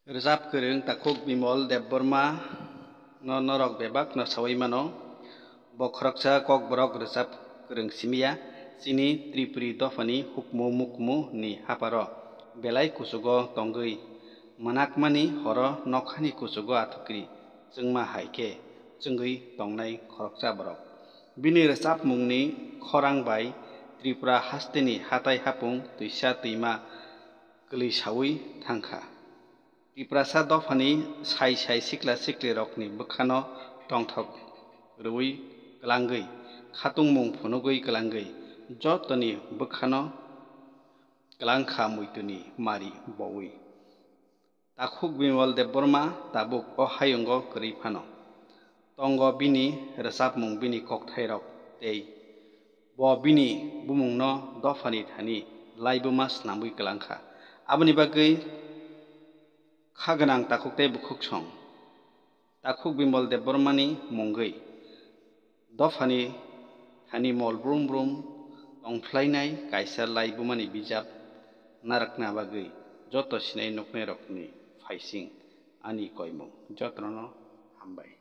Rizab Kereng Takuk Bimol Debborma no norok bebak no sawai mano bokhroksa kok borok rizab Kereng simia sini Tripuri dofani hukmu mukmu ni haparo belai kusugo tongui manakmani horo nokhani kusugo athukri jengma haike jengui tongnai khoroksa borok bini rizab mungni khorang bai Tripura hasteni hatai hapung tuisa tuima gului sawi thangkha Tripura sa dofani sai sikla sikli rokni bukhano tongthok rui glangui khatung mung phunugui glangui jotoni bukhano glangkha muituni mari bowi Takuk Bimol Debborma tabuk o hayungo kwrwi phano tongo bini rizab mung bini kokthai rok tei bo bini bumung no dofani thani laibuma swnambui glangkha aboni bagui khaganang takuk tei bukhuk song Takuk Bimol Debbormani mungui dofani thani mol brum brum tongphlainai kaisa laibumani bijap narakna bagui joto sinai nuknai rokni faising ani koimung jotono hambai.